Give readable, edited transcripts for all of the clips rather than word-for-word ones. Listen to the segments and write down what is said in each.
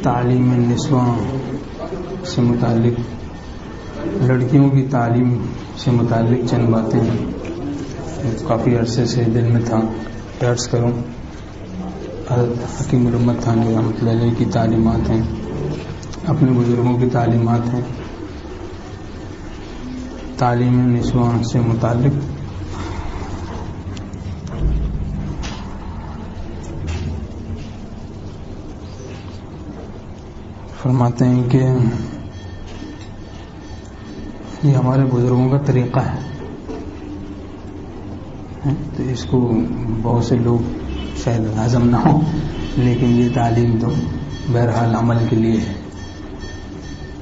تعلیم نسواں سے متعلق، لڑکیوں کی تعلیم سے متعلق چند باتیں کافی عرصے سے دل میں تھا کہ عرض کروں۔ حضرت حکیم الامت تھانوی رحمۃ اللہ علیہ کی تعلیمات ہیں، اپنے بزرگوں کی تعلیمات ہیں تعلیم نسواں سے متعلق۔ فرماتے ہیں کہ یہ ہمارے بزرگوں کا طریقہ ہے، تو اس کو بہت سے لوگ شاید ہضم نہ ہو، لیکن یہ تعلیم تو بہرحال عمل کے لیے ہے،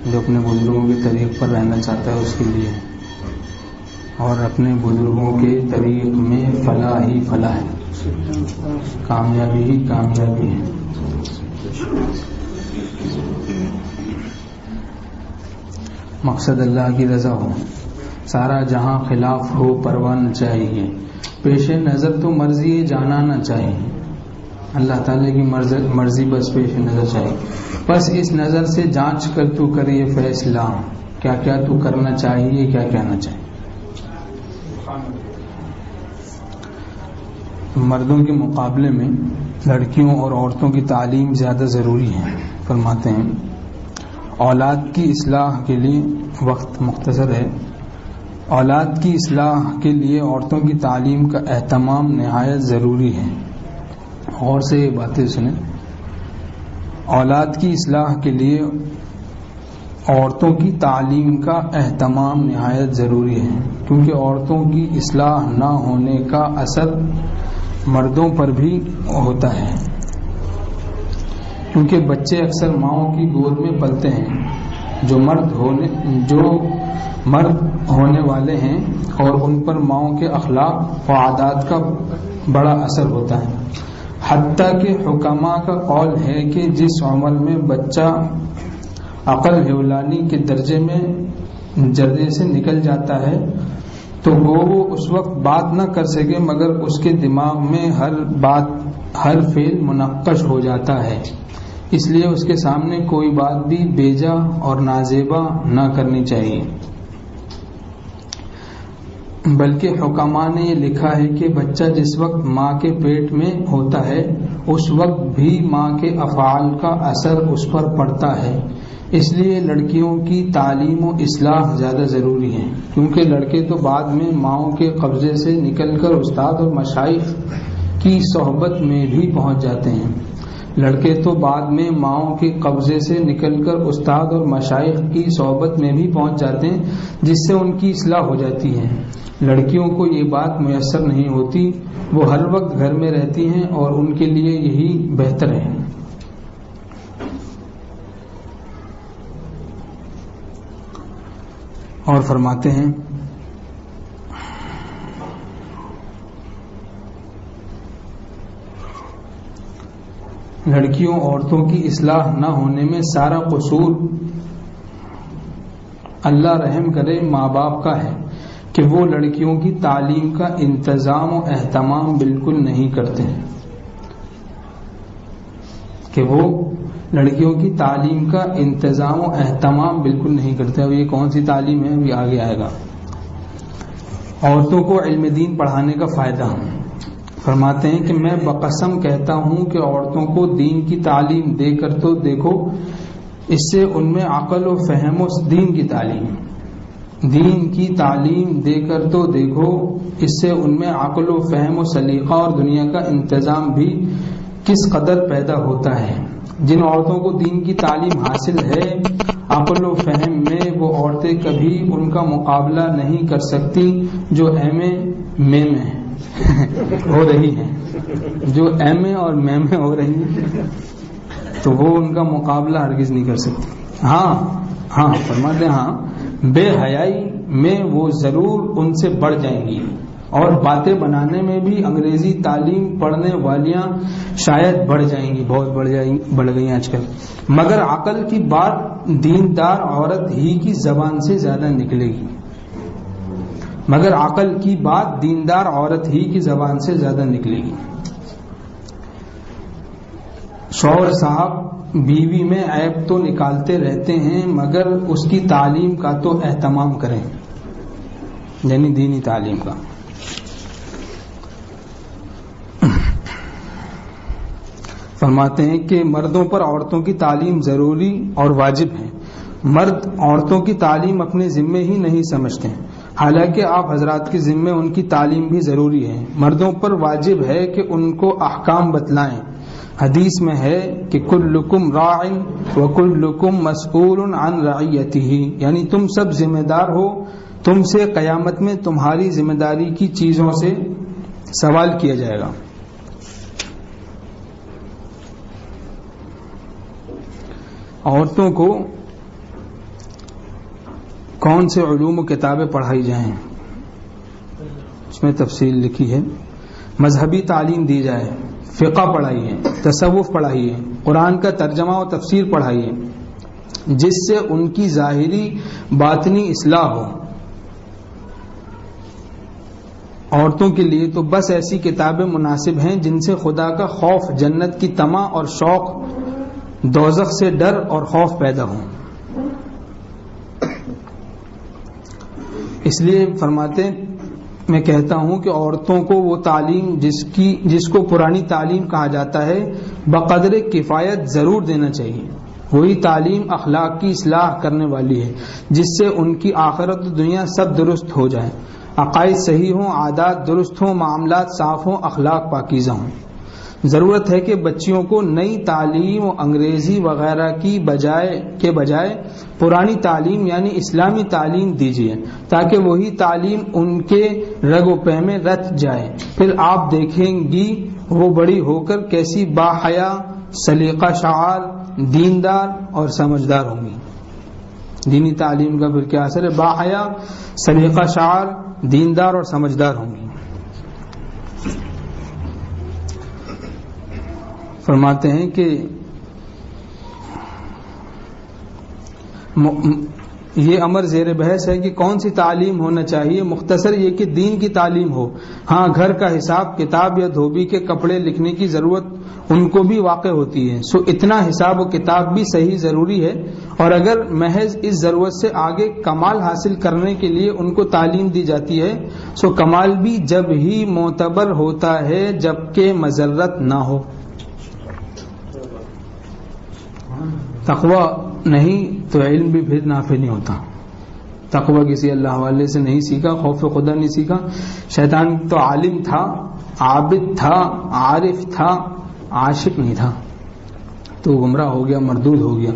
جو اپنے بزرگوں کے طریق پر رہنا چاہتا ہے اس کے لیے، اور اپنے بزرگوں کے طریق میں فلاح ہی فلاح ہے، کامیابی ہی کامیابی ہے۔ مقصد اللہ کی رضا ہو، سارا جہاں خلاف ہو پرواہ نہ چاہیے، پیش نظر تو مرضی جانا نہ چاہیے، اللہ تعالیٰ کی مرضی بس پیش نظر چاہیے، بس اس نظر سے جانچ کر تو کر یہ فیصلہ، کیا کیا تو کرنا چاہیے کیا کیا نہ چاہیے۔ مردوں کے مقابلے میں لڑکیوں اور عورتوں کی تعلیم زیادہ ضروری ہے۔ فرماتے ہیں اولاد کی اصلاح کے لیے، وقت مختصر ہے، اولاد کی اصلاح کے لیے عورتوں کی تعلیم کا اہتمام نہایت ضروری ہے۔ غور سے یہ باتیں سنیں، اولاد کی اصلاح کے لیے عورتوں کی تعلیم کا اہتمام نہایت ضروری ہے، کیونکہ عورتوں کی اصلاح نہ ہونے کا اثر مردوں پر بھی ہوتا ہے، کیونکہ بچے اکثر ماؤں کی گود میں پلتے ہیں جو مرد ہونے والے ہیں، اور ان پر ماؤں کے اخلاق و عادات کا بڑا اثر ہوتا ہے۔ حتیٰ کہ حکماء کا قول ہے کہ جس عمر میں بچہ عقل حیولانی کے درجے سے نکل جاتا ہے تو وہ اس وقت بات نہ کر سکے، مگر اس کے دماغ میں ہر فعل منقش ہو جاتا ہے، اس لیے اس کے سامنے کوئی بات بھی بیجا اور نازیبا نہ کرنی چاہیے۔ بلکہ حکماء نے یہ لکھا ہے کہ بچہ جس وقت ماں کے پیٹ میں ہوتا ہے اس وقت بھی ماں کے افعال کا اثر اس پر پڑتا ہے، اس لیے لڑکیوں کی تعلیم و اصلاح زیادہ ضروری ہے، کیونکہ لڑکے تو بعد میں ماؤں کے قبضے سے نکل کر استاد اور مشائخ کی صحبت میں بھی پہنچ جاتے ہیں۔ لڑکے تو بعد میں ماؤں کے قبضے سے نکل کر استاد اور مشائخ کی صحبت میں بھی پہنچ جاتے ہیں، جس سے ان کی اصلاح ہو جاتی ہے۔ لڑکیوں کو یہ بات میسر نہیں ہوتی، وہ ہر وقت گھر میں رہتی ہیں اور ان کے لیے یہی بہتر ہے۔ اور فرماتے ہیں لڑکیوں عورتوں کی اصلاح نہ ہونے میں سارا قصور اللہ رحم کرے ماں باپ کا ہے کہ وہ لڑکیوں کی تعلیم کا انتظام و اہتمام بالکل نہیں کرتے ہیں، کہ وہ لڑکیوں کی تعلیم کا انتظام و اہتمام بالکل نہیں کرتے۔ اب یہ کون سی تعلیم ہے، ابھی آگے آئے گا۔ عورتوں کو علم دین پڑھانے کا فائدہ، فرماتے ہیں کہ میں بقسم کہتا ہوں کہ عورتوں کو دین کی تعلیم دے کر تو دیکھو، اس سے ان میں عقل و فہم و دین کی تعلیم دے کر تو دیکھو، اس سے ان میں عقل و فہم و سلیقہ اور دنیا کا انتظام بھی کس قدر پیدا ہوتا ہے۔ جن عورتوں کو دین کی تعلیم حاصل ہے عقل و فہم میں، وہ عورتیں کبھی ان کا مقابلہ نہیں کر سکتی جو ایم اے ہو رہی ہیں، جو ایم اے اور میم اے ہو رہی ہیں، تو وہ ان کا مقابلہ ہرگز نہیں کر سکتی۔ ہاں فرماتے ہاں بے حیائی میں وہ ضرور ان سے بڑھ جائیں گی، اور باتیں بنانے میں بھی انگریزی تعلیم پڑھنے والیاں شاید بڑھ جائیں گی، بہت بڑھ گئی آج کل، مگر عقل کی بات دیندار عورت ہی کی زبان سے زیادہ نکلے گی۔ مگر عقل کی بات دیندار عورت ہی کی زبان سے زیادہ نکلے گی. شوہر صاحب بیوی میں عیب تو نکالتے رہتے ہیں مگر اس کی تعلیم کا تو اہتمام کریں، یعنی دینی تعلیم کا. فرماتے ہیں کہ مردوں پر عورتوں کی تعلیم ضروری اور واجب ہے. مرد عورتوں کی تعلیم اپنے ذمے ہی نہیں سمجھتے، حالانکہ آپ حضرات کے ذمے ان کی تعلیم بھی ضروری ہے. مردوں پر واجب ہے کہ ان کو احکام بتلائیں. حدیث میں ہے کہ کلکم راع وکلکم مسئول عن رعیتہ، یعنی تم سب ذمہ دار ہو، تم سے قیامت میں تمہاری ذمہ داری کی چیزوں سے سوال کیا جائے گا. عورتوں کو کون سے علوم و کتابیں پڑھائی جائیں، اس میں تفصیل لکھی ہے. مذہبی تعلیم دی جائے، فقہ پڑھائیے، تصوف پڑھائیے، قرآن کا ترجمہ و تفسیر پڑھائیے، جس سے ان کی ظاہری باطنی اصلاح ہو. عورتوں کے لیے تو بس ایسی کتابیں مناسب ہیں جن سے خدا کا خوف، جنت کی طمع اور شوق، دوزخ سے ڈر اور خوف پیدا ہو. اس لیے فرماتے میں کہتا ہوں کہ عورتوں کو وہ تعلیم جس کو پرانی تعلیم کہا جاتا ہے بقدر کفایت ضرور دینا چاہیے. وہی تعلیم اخلاق کی اصلاح کرنے والی ہے، جس سے ان کی آخرت و دنیا سب درست ہو جائے، عقائد صحیح ہوں، عادات درست ہوں، معاملات صاف ہوں، اخلاق پاکیزہ ہوں. ضرورت ہے کہ بچیوں کو نئی تعلیم و انگریزی وغیرہ کی بجائے پرانی تعلیم یعنی اسلامی تعلیم دیجیے، تاکہ وہی تعلیم ان کے رگ و پے میں رچ جائے. پھر آپ دیکھیں گی وہ بڑی ہو کر کیسی باحیا، سلیقہ شعار، دیندار اور سمجھدار ہوں گی. دینی تعلیم کا پھر کیا اثر ہے؟ باحیا، سلیقہ شعار، دیندار اور سمجھدار ہوں گی. فرماتے ہیں کہ یہ امر زیر بحث ہے کہ کون سی تعلیم ہونا چاہیے. مختصر یہ کہ دین کی تعلیم ہو. ہاں گھر کا حساب کتاب یا دھوبی کے کپڑے لکھنے کی ضرورت ان کو بھی واقع ہوتی ہے، سو اتنا حساب و کتاب بھی صحیح ضروری ہے. اور اگر محض اس ضرورت سے آگے کمال حاصل کرنے کے لیے ان کو تعلیم دی جاتی ہے، سو کمال بھی جب ہی معتبر ہوتا ہے جبکہ مضرت نہ ہو. تقوی نہیں تو علم بھی پھر نافع نہیں ہوتا. تقوی کسی اللہ والے سے نہیں سیکھا، خوف خدا نہیں سیکھا. شیطان تو عالم تھا، عابد تھا، عارف تھا، عاشق نہیں تھا، تو گمراہ ہو گیا، مردود ہو گیا.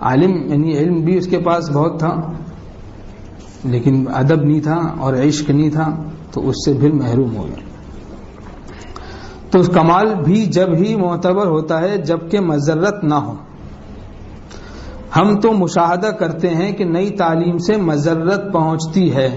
عالم یعنی علم بھی اس کے پاس بہت تھا لیکن ادب نہیں تھا اور عشق نہیں تھا، تو اس سے پھر محروم ہو گیا. تو کمال بھی جب ہی معتبر ہوتا ہے جبکہ مضرت نہ ہو. ہم تو مشاہدہ کرتے ہیں کہ نئی تعلیم سے مضرت پہنچتی ہے.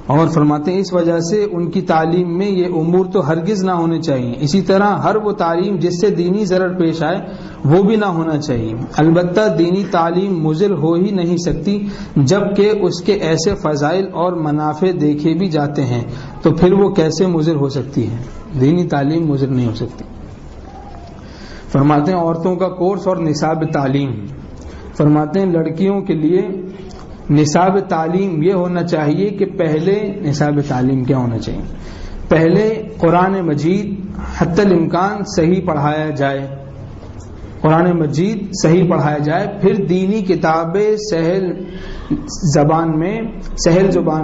اور فرماتے ہیں اس وجہ سے ان کی تعلیم میں یہ امور تو ہرگز نہ ہونے چاہیے. اسی طرح ہر وہ تعلیم جس سے دینی ضرر پیش آئے وہ بھی نہ ہونا چاہیے. البتہ دینی تعلیم مضر ہو ہی نہیں سکتی جبکہ اس کے ایسے فضائل اور منافع دیکھے بھی جاتے ہیں، تو پھر وہ کیسے مضر ہو سکتی ہے؟ دینی تعلیم مضر نہیں ہو سکتی. فرماتے ہیں عورتوں کا کورس اور نصاب تعلیم. فرماتے ہیں لڑکیوں کے لیے نصاب تعلیم یہ ہونا چاہیے کہ پہلے نصاب تعلیم کیا ہونا چاہیے؟ پہلے قرآن مجید حتی الامکان صحیح پڑھایا جائے، قرآن مجید صحیح پڑھایا جائے. پھر دینی کتابیں سہل زبان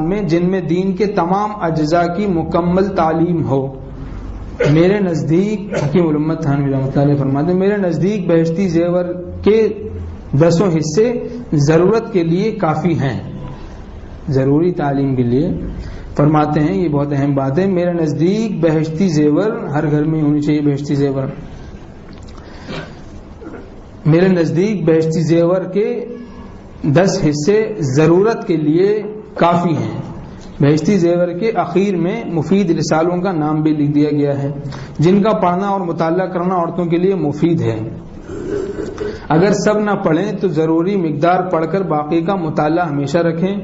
میں جن میں دین کے تمام اجزاء کی مکمل تعلیم ہو. میرے نزدیک حکیم الامت تھانوی رحمۃ اللہ علیہ فرماتے ہیں میرے نزدیک بہشتی زیور کے 10 حصے ضرورت کے لیے کافی ہیں، ضروری تعلیم کے لیے. فرماتے ہیں یہ بہت اہم بات ہے، میرے نزدیک بہشتی زیور ہر گھر میں ہونی چاہیے. بہشتی زیور میرے نزدیک بہشتی زیور کے 10 حصے ضرورت کے لیے کافی ہیں. بہشتی زیور کے اخیر میں مفید رسالوں کا نام بھی لکھ دیا گیا ہے جن کا پڑھنا اور مطالعہ کرنا عورتوں کے لیے مفید ہے. اگر سب نہ پڑھیں تو ضروری مقدار پڑھ کر باقی کا مطالعہ ہمیشہ رکھیں.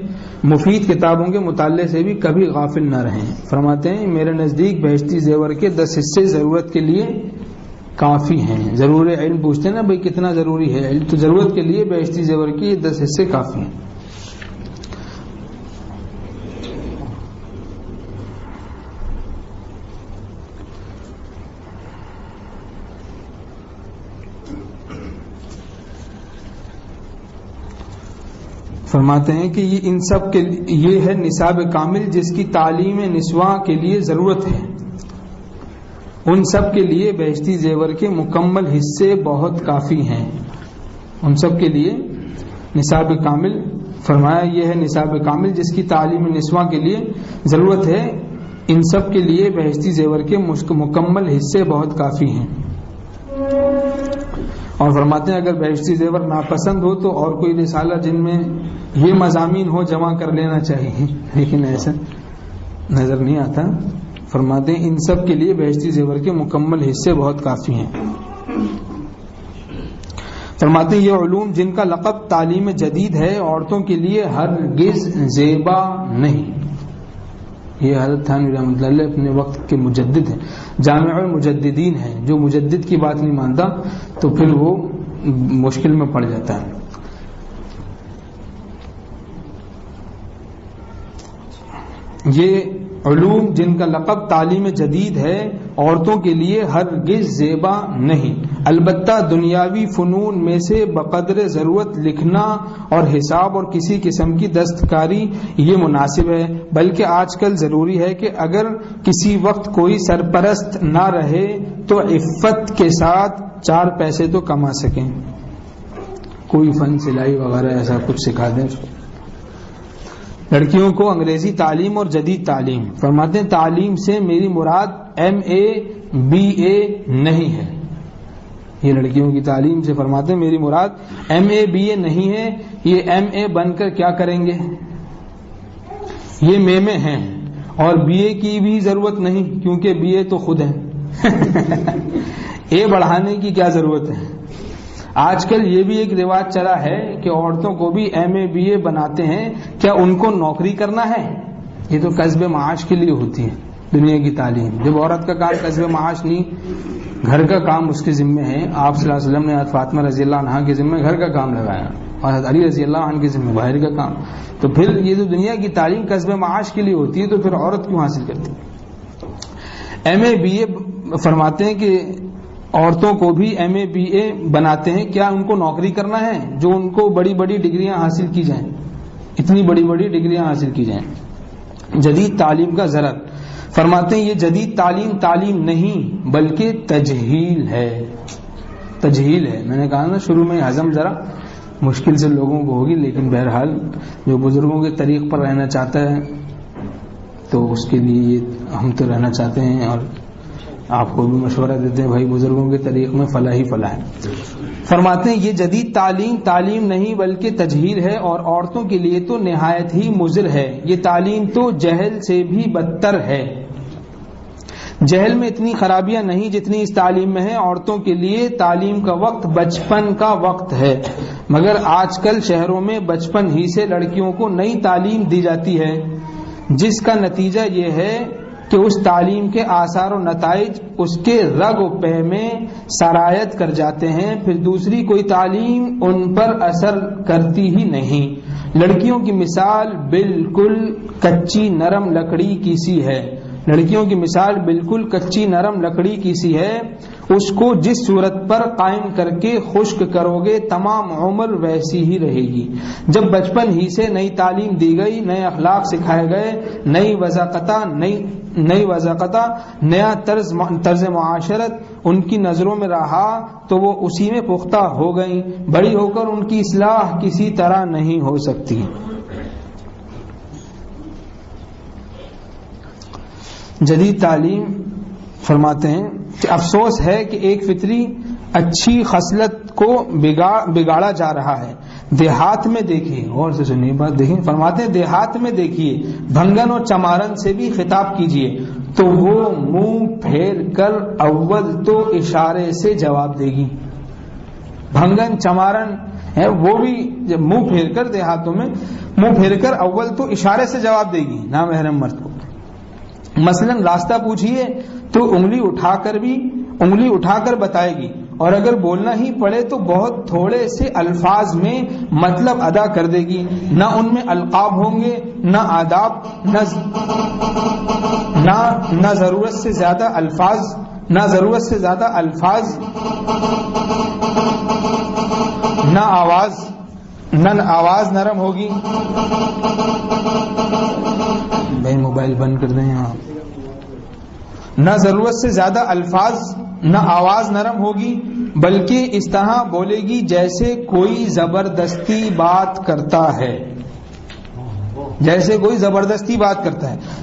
مفید کتابوں کے مطالعے سے بھی کبھی غافل نہ رہیں. فرماتے ہیں میرے نزدیک بہشتی زیور کے 10 حصے ضرورت کے لیے کافی ہیں. ضرور علم پوچھتے ہیں نا بھائی کتنا ضروری ہے علم, تو ضرورت کے لیے بہشتی زیور کے 10 حصے کافی ہیں. فرماتے ہیں کہ یہ ان سب کے یہ ہے نصاب کامل جس کی تعلیم نسواں کے لیے ضرورت ہے. ان سب کے لیے بہشتی زیور کے مکمل حصے بہت کافی ہیں. ان سب کے لیے نصاب کامل, فرمایا یہ ہے نصاب کامل جس کی تعلیم نسواں کے لیے ضرورت ہے. ان سب کے لیے بہشتی زیور کے مکمل حصے بہت کافی ہیں. اور فرماتے ہیں اگر بہشتی زیور ناپسند ہو تو اور کوئی رسالہ جن میں یہ مضامین ہو جمع کر لینا چاہیے, لیکن ایسا نظر نہیں آتا. فرماتے ہیں ان سب کے لیے بہشتی زیور کے مکمل حصے بہت کافی ہیں. فرماتے ہیں یہ علوم جن کا لقب تعلیم جدید ہے عورتوں کے لیے ہرگز زیبا نہیں. یہ حضرت تھانوی رحمۃ اللہ علیہ اپنے وقت کے مجدد ہیں, جامع المجددین ہیں. جو مجدد کی بات نہیں مانتا تو پھر وہ مشکل میں پڑ جاتا ہے. یہ علوم جن کا لقب تعلیم جدید ہے عورتوں کے لیے ہرگز زیبا نہیں, البتہ دنیاوی فنون میں سے بقدر ضرورت لکھنا اور حساب اور کسی قسم کی دستکاری یہ مناسب ہے. بلکہ آج کل ضروری ہے کہ اگر کسی وقت کوئی سرپرست نہ رہے تو عفت کے ساتھ 4 پیسے تو کما سکیں. کوئی فن سلائی وغیرہ ایسا کچھ سکھا دیں. لڑکیوں کو انگریزی تعلیم اور جدید تعلیم. فرماتے ہیں تعلیم سے میری مراد MA BA نہیں ہے. یہ لڑکیوں کی تعلیم سے فرماتے ہیں میری مراد MA BA نہیں ہے. یہ MA بن کر کیا کریں گے, یہ میں ہیں. اور BA کی بھی ضرورت نہیں کیونکہ BA تو خود ہے. A بڑھانے کی کیا ضرورت ہے. آج کل یہ بھی ایک رواج چلا ہے کہ عورتوں کو بھی MA BA بناتے ہیں. کیا ان کو نوکری کرنا ہے؟ یہ تو کسب معاش کے لیے ہوتی ہے دنیا کی تعلیم. جب عورت کا کام کسب معاش نہیں, گھر کا کام اس کے ذمہ ہے. آپ صلی اللہ علیہ وسلم نے حضرت فاطمہ رضی اللہ عنہا کے ذمہ گھر کا کام لگایا اور حضرت علی رضی اللہ عنہ کے ذمہ باہر کا کام. تو پھر یہ جو دنیا کی تعلیم کسب معاش کے لیے ہوتی ہے تو پھر عورت کیوں حاصل کرتی ہے؟ MA BA فرماتے ہیں کہ عورتوں کو بھی MA BA بناتے ہیں. کیا ان کو نوکری کرنا ہے جو ان کو بڑی بڑی ڈگریاں حاصل کی جائیں, اتنی بڑی بڑی ڈگریاں حاصل کی جائیں. جدید تعلیم کا ضرر. فرماتے ہیں یہ جدید تعلیم نہیں بلکہ تجہیل ہے. تجہیل ہے. میں نے کہا نا شروع میں ہضم ذرا مشکل سے لوگوں کو ہوگی, لیکن بہرحال جو بزرگوں کے طریق پر رہنا چاہتا ہے تو اس کے لیے ہم تو رہنا چاہتے ہیں اور آپ کو بھی مشورہ دیتے ہیں بھائی بزرگوں کے طریق میں فلاح ہی فلاح ہے. فرماتے ہیں یہ جدید تعلیم نہیں بلکہ تجہیل ہے اور عورتوں کے لیے تو نہایت ہی مضر ہے. یہ تعلیم تو جہل سے بھی بدتر ہے. جہل میں اتنی خرابیاں نہیں جتنی اس تعلیم میں ہے. عورتوں کے لیے تعلیم کا وقت بچپن کا وقت ہے, مگر آج کل شہروں میں بچپن ہی سے لڑکیوں کو نئی تعلیم دی جاتی ہے, جس کا نتیجہ یہ ہے کہ اس تعلیم کے آثار و نتائج اس کے رگ و پے میں سرایت کر جاتے ہیں. پھر دوسری کوئی تعلیم ان پر اثر کرتی ہی نہیں. لڑکیوں کی مثال بالکل کچی نرم لکڑی کی سی ہے. لڑکیوں کی مثال بالکل کچی نرم لکڑی کی سی ہے. اس کو جس صورت پر قائم کر کے خشک کرو گے تمام عمر ویسی ہی رہے گی. جب بچپن ہی سے نئی تعلیم دی گئی, نئے اخلاق سکھائے گئے, نئی وضاقتہ نیا طرز معاشرت ان کی نظروں میں رہا تو وہ اسی میں پختہ ہو گئیں. بڑی ہو کر ان کی اصلاح کسی طرح نہیں ہو سکتی. جدید تعلیم فرماتے ہیں کہ افسوس ہے کہ ایک فطری اچھی خصلت کو بگاڑا جا رہا ہے. دیہات میں دیکھیے, اور سے سنیے بات دیکھیں, فرماتے ہیں دیہات میں دیکھیے بھنگن اور چمارن سے بھی خطاب کیجیے تو وہ منہ پھیر کر اول تو اشارے سے جواب دے گی. بھنگن چمارن ہے وہ بھی جب منہ پھیر کر دیہاتوں میں منہ پھیر کر اول تو اشارے سے جواب دے گی نامحرم مرد کو. مثلا راستہ پوچھیے تو انگلی اٹھا کر بتائے گی, اور اگر بولنا ہی پڑے تو بہت تھوڑے سے الفاظ میں مطلب ادا کر دے گی. نہ ان میں القاب ہوں گے, نہ آداب, نہ ضرورت سے زیادہ الفاظ, نہ آواز نرم ہوگی. بھائی موبائل بند کر دیں یہاں. نہ ضرورت سے زیادہ الفاظ, نہ آواز نرم ہوگی, بلکہ اس طرح بولے گی جیسے کوئی زبردستی بات کرتا ہے.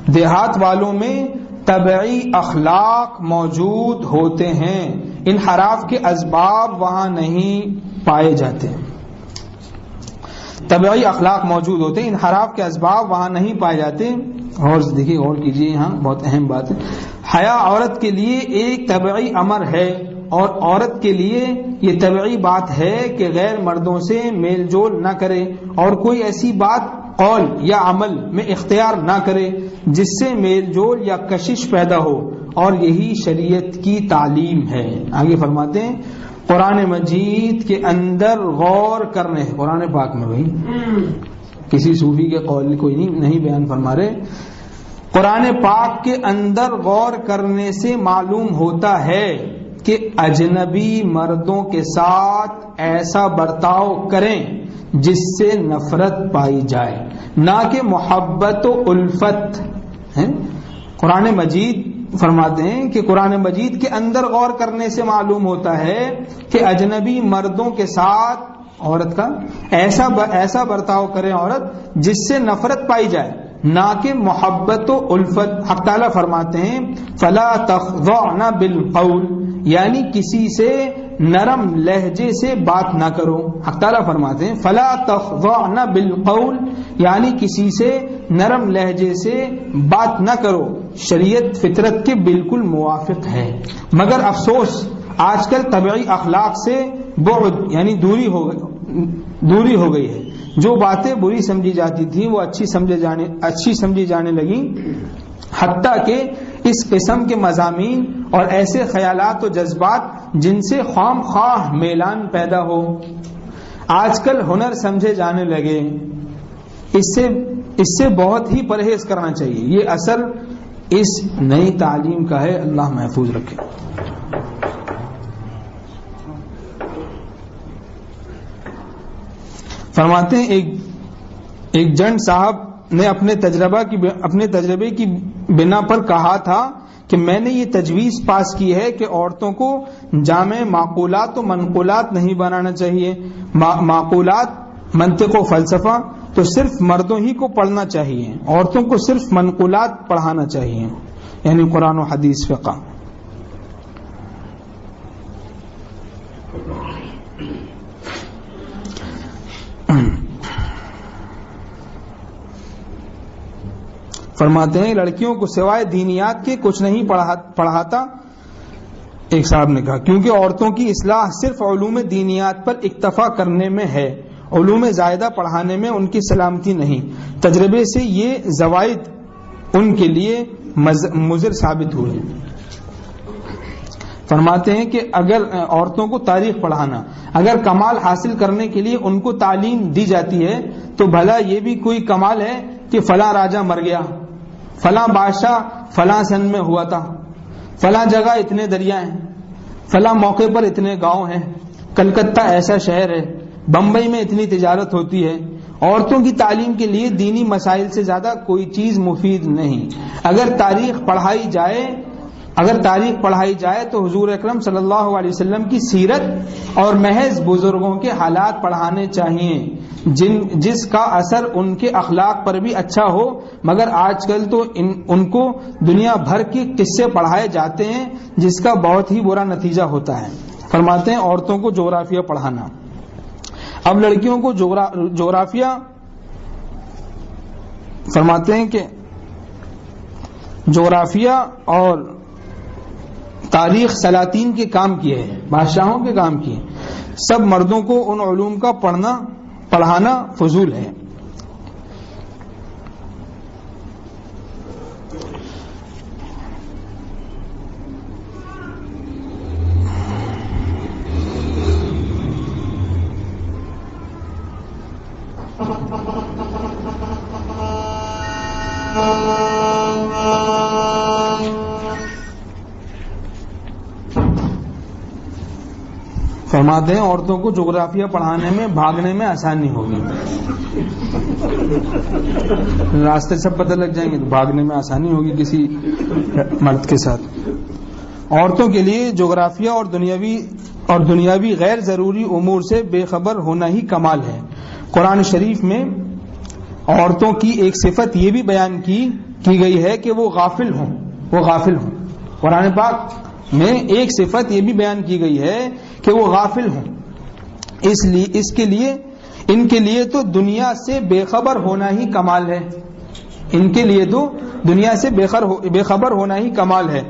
دیہات والوں میں طبعی اخلاق موجود ہوتے ہیں, انحراف کے اسباب وہاں نہیں پائے جاتے. طبعی اخلاق موجود ہوتے ہیں, انحراف کے اسباب وہاں نہیں پائے جاتے. اور دیکھیے غور کیجیے, یہاں بہت اہم بات ہے. حیا عورت کے لیے ایک طبعی امر ہے, اور عورت کے لیے یہ طبعی بات ہے کہ غیر مردوں سے میل جول نہ کرے, اور کوئی ایسی بات قول یا عمل میں اختیار نہ کرے جس سے میل جول یا کشش پیدا ہو, اور یہی شریعت کی تعلیم ہے. آگے فرماتے ہیں قرآن مجید کے اندر غور کرنے, قرآن پاک میں, بھائی کسی صوفی کے قول کوئی نہیں بیان فرما رہے, قرآن پاک کے اندر غور کرنے سے معلوم ہوتا ہے کہ اجنبی مردوں کے ساتھ ایسا برتاؤ کریں جس سے نفرت پائی جائے, نہ کہ محبت و الفت. قرآن مجید فرماتے ہیں کہ قرآن مجید کے اندر غور کرنے سے معلوم ہوتا ہے کہ اجنبی مردوں کے ساتھ عورت کا ایسا برتاؤ کرے عورت جس سے نفرت پائی جائے, نہ کہ محبت و الفت. حق تعالیٰ فرماتے ہیں فلا تخضعن بالقول, یعنی کسی سے نرم لہجے سے بات نہ کرو. حق تعالیٰ فرماتے ہیں فلا تخضعن بالقول, یعنی کسی سے نرم لہجے سے بات نہ کرو. شریعت فطرت کے بالکل موافق ہے, مگر افسوس آج کل طبعی اخلاق سے بعد یعنی دوری ہو گئی ہے. جو باتیں بری سمجھی جاتی تھیں وہ اچھی سمجھی جانے لگیں, حتیٰ کہ اس قسم کے مضامین اور ایسے خیالات و جذبات جن سے خام خواہ میلان پیدا ہو آج کل ہنر سمجھے جانے لگے. اس سے بہت ہی پرہیز کرنا چاہیے. یہ اثر اس نئی تعلیم کا ہے, اللہ محفوظ رکھے. فرماتے ہیں ایک جن صاحب نے اپنے تجربے کی بنا پر کہا تھا کہ میں نے یہ تجویز پاس کی ہے کہ عورتوں کو جامع معقولات و منقولات نہیں بنانا چاہیے. معقولات منطق و فلسفہ تو صرف مردوں ہی کو پڑھنا چاہیے, عورتوں کو صرف منقولات پڑھانا چاہیے, یعنی قرآن و حدیث فقہ. فرماتے ہیں لڑکیوں کو سوائے دینیات کے کچھ نہیں پڑھاتا. ایک صاحب نے کہا کیونکہ عورتوں کی اصلاح صرف علوم دینیات پر اکتفا کرنے میں ہے, علوم زائدہ پڑھانے میں ان کی سلامتی نہیں. تجربے سے یہ زوائد ان کے لیے مضر ثابت ہوئے. فرماتے ہیں کہ اگر عورتوں کو تاریخ پڑھانا اگر کمال حاصل کرنے کے لیے ان کو تعلیم دی جاتی ہے تو بھلا یہ بھی کوئی کمال ہے کہ فلاں راجہ مر گیا, فلاں بادشاہ فلاں سن میں ہوا تھا, فلاں جگہ اتنے دریا ہیں, فلاں موقع پر اتنے گاؤں ہیں, کلکتہ ایسا شہر ہے, بمبئی میں اتنی تجارت ہوتی ہے. عورتوں کی تعلیم کے لیے دینی مسائل سے زیادہ کوئی چیز مفید نہیں. اگر تاریخ پڑھائی جائے تو حضور اکرم صلی اللہ علیہ وسلم کی سیرت اور محض بزرگوں کے حالات پڑھانے چاہیے جس کا اثر ان کے اخلاق پر بھی اچھا ہو. مگر آج کل تو ان کو دنیا بھر کے قصے پڑھائے جاتے ہیں جس کا بہت ہی برا نتیجہ ہوتا ہے. فرماتے ہیں عورتوں کو جغرافیہ پڑھانا. اب لڑکیوں کو جغرافیہ فرماتے ہیں کہ جغرافیہ اور تاریخ سلاطین کے کام کیے ہیں, بادشاہوں کے کام کیے. سب مردوں کو ان علوم کا پڑھانا فضول ہے. فرماتے ہیں عورتوں کو جغرافیہ پڑھانے میں بھاگنے میں آسانی ہوگی. راستے سب پتہ لگ جائیں گے تو بھاگنے میں آسانی ہوگی کسی مرد کے ساتھ. عورتوں کے لیے جغرافیہ اور دنیاوی غیر ضروری امور سے بے خبر ہونا ہی کمال ہے. قرآن شریف میں عورتوں کی ایک صفت یہ بھی بیان کی گئی ہے کہ وہ غافل ہوں. قرآن پاک میں ایک صفت یہ بھی بیان کی گئی ہے کہ وہ غافل ہوں. ان کے لیے تو دنیا سے بے خبر ہونا ہی کمال ہے. ان کے لیے تو دنیا سے بے خبر ہونا ہی کمال ہے.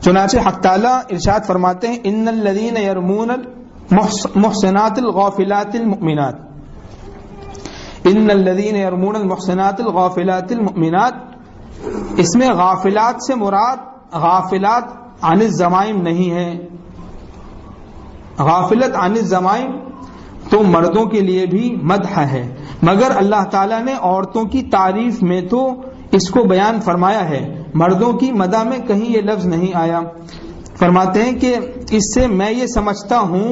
چنانچہ حق تعالیٰ ارشاد فرماتے ہیں ان الذین یرمون المحصنات الغافلات المؤمنات. ان الذین یرمون المحصنات الغافلات المؤمنات. اس میں غافلات سے مراد غافلات عن الزمائم نہیں ہے. غافلت عن الزمائم تو مردوں کے لیے بھی مدح ہے، مگر اللہ تعالیٰ نے عورتوں کی تعریف میں تو اس کو بیان فرمایا ہے، مردوں کی مدح میں کہیں یہ لفظ نہیں آیا. فرماتے ہیں کہ اس سے میں یہ سمجھتا ہوں،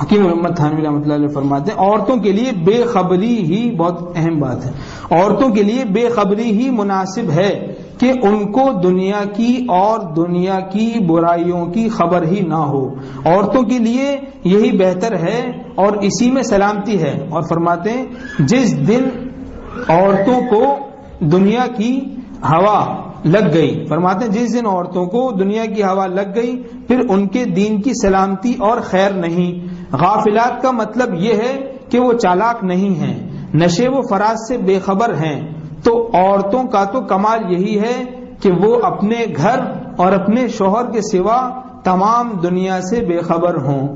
حکیم محمد تھانوی رحمۃ اللہ علیہ فرماتے ہیں عورتوں کے لیے بے خبری ہی بہت اہم بات ہے. عورتوں کے لیے بے خبری ہی مناسب ہے کہ ان کو دنیا کی اور دنیا کی برائیوں کی خبر ہی نہ ہو. عورتوں کے لیے یہی بہتر ہے اور اسی میں سلامتی ہے. اور فرماتے ہیں جس دن عورتوں کو دنیا کی ہوا لگ گئی، فرماتے ہیں جس دن عورتوں کو دنیا کی ہوا لگ گئی پھر ان کے دین کی سلامتی اور خیر نہیں. غافلات کا مطلب یہ ہے کہ وہ چالاک نہیں ہیں، نشے و فراز سے بے خبر ہیں. تو عورتوں کا تو کمال یہی ہے کہ وہ اپنے گھر اور اپنے شوہر کے سوا تمام دنیا سے بے خبر ہوں.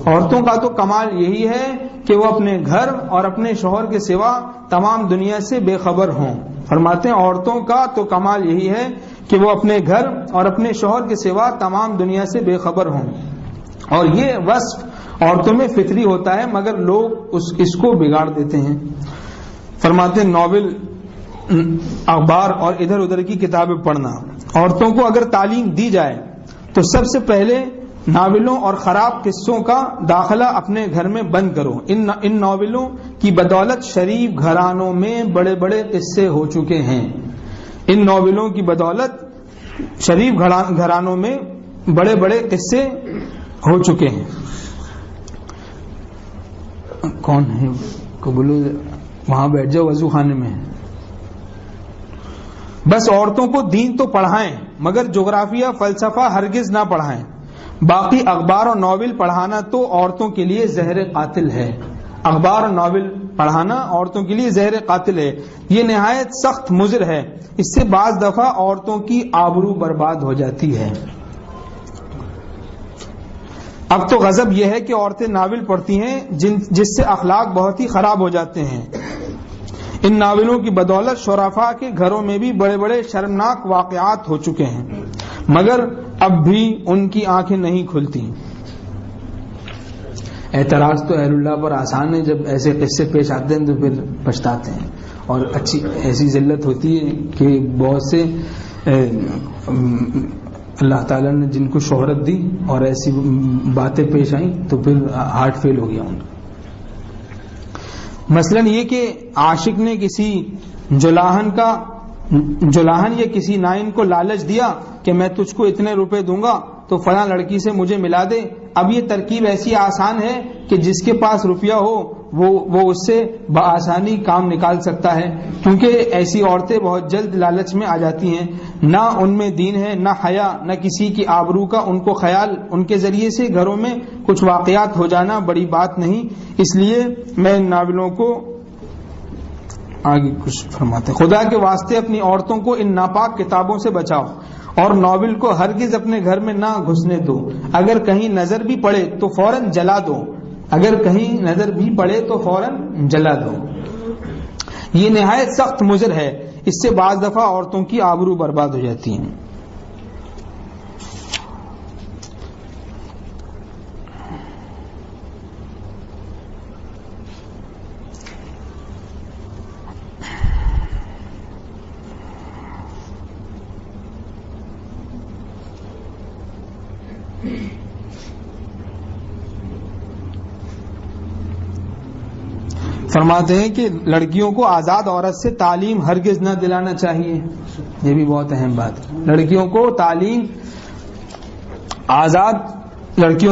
عورتوں کا تو کمال یہی ہے کہ وہ اپنے گھر اور اپنے شوہر کے سوا تمام دنیا سے بے خبر ہوں. فرماتے ہیں عورتوں کا تو کمال یہی ہے کہ وہ اپنے گھر اور اپنے شوہر کے سوا تمام دنیا سے بے خبر ہوں. اور یہ وصف عورتوں میں فطری ہوتا ہے مگر لوگ اس کو بگاڑ دیتے ہیں. فرماتے ہیں ناول، اخبار اور ادھر ادھر کی کتابیں پڑھنا. عورتوں کو اگر تعلیم دی جائے تو سب سے پہلے ناولوں اور خراب قصوں کا داخلہ اپنے گھر میں بند کرو. ان ناولوں کی بدولت شریف گھرانوں میں بڑے بڑے قصے ہو چکے ہیں. ان ناولوں کی بدولت شریف گھرانوں میں بڑے بڑے قصے ہو چکے ہیں. کون ہے کو بولو وہاں بیٹھ جاؤ وضو خانے میں. بس عورتوں کو دین تو پڑھائیں مگر جغرافیہ فلسفہ ہرگز نہ پڑھائیں. باقی اخبار اور ناول پڑھانا تو عورتوں کے لیے زہر قاتل ہے. اخبار اور ناول پڑھانا عورتوں کے لیے زہر قاتل ہے. یہ نہایت سخت مضر ہے. اس سے بعض دفعہ عورتوں کی آبرو برباد ہو جاتی ہے. اب تو غضب یہ ہے کہ عورتیں ناول پڑھتی ہیں جس سے اخلاق بہت ہی خراب ہو جاتے ہیں. ان ناولوں کی بدولت شرفاء کے گھروں میں بھی بڑے بڑے شرمناک واقعات ہو چکے ہیں مگر اب بھی ان کی آنکھیں نہیں کھلتی. اعتراض تو اہل اللہ پر آسان ہے، جب ایسے قصے پیش آتے ہیں تو پھر پچھتاتے ہیں. اور اچھی ایسی ذلت ہوتی ہے کہ بہت سے اللہ تعالیٰ نے جن کو شہرت دی اور ایسی باتیں پیش آئیں تو پھر ہارٹ فیل ہو گیا ان کا. مثلا یہ کہ عاشق نے کسی جلاہن یا کسی نائن کو لالچ دیا کہ میں تجھ کو اتنے روپے دوں گا تو فلاں لڑکی سے مجھے ملا دے. اب یہ ترکیب ایسی آسان ہے کہ جس کے پاس روپیہ ہو وہ اس سے بآسانی کام نکال سکتا ہے، کیونکہ ایسی عورتیں بہت جلد لالچ میں آ جاتی ہیں. نہ ان میں دین ہے، نہ حیا، نہ کسی کی آبرو کا ان کو خیال. ان کے ذریعے سے گھروں میں کچھ واقعات ہو جانا بڑی بات نہیں. اس لیے میں ان ناولوں کو آگے کچھ فرماتے ہیں. خدا کے واسطے اپنی عورتوں کو ان ناپاک کتابوں سے بچاؤ اور ناول کو ہرگز اپنے گھر میں نہ گھسنے دو. اگر کہیں نظر بھی پڑے تو فوراً جلا دو. اگر کہیں نظر بھی پڑے تو فوراً جلا دو. یہ نہایت سخت مضر ہے، اس سے بعض دفعہ عورتوں کی آبرو برباد ہو جاتی ہیں. فرماتے ہیں کہ لڑکیوں کو آزاد عورت سے تعلیم ہرگز نہ دلانا چاہیے. یہ بھی بہت اہم بات ہے. لڑکیوں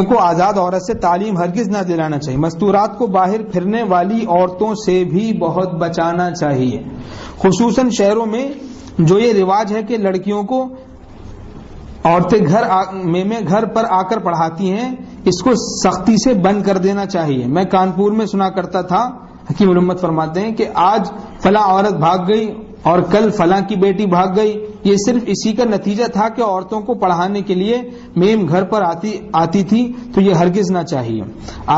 کو آزاد عورت سے تعلیم ہرگز نہ دلانا چاہیے. مستورات کو باہر پھرنے والی عورتوں سے بھی بہت بچانا چاہیے. خصوصاً شہروں میں جو یہ رواج ہے کہ لڑکیوں کو عورتیں گھر پر آ کر پڑھاتی ہیں، اس کو سختی سے بند کر دینا چاہیے. میں کانپور میں سنا کرتا تھا، حکیم الامت فرماتے ہیں کہ آج فلاں عورت بھاگ گئی اور کل فلاں کی بیٹی بھاگ گئی. یہ صرف اسی کا نتیجہ تھا کہ عورتوں کو پڑھانے کے لیے میم گھر پر آتی تھی. تو یہ ہرگز نہ چاہیے.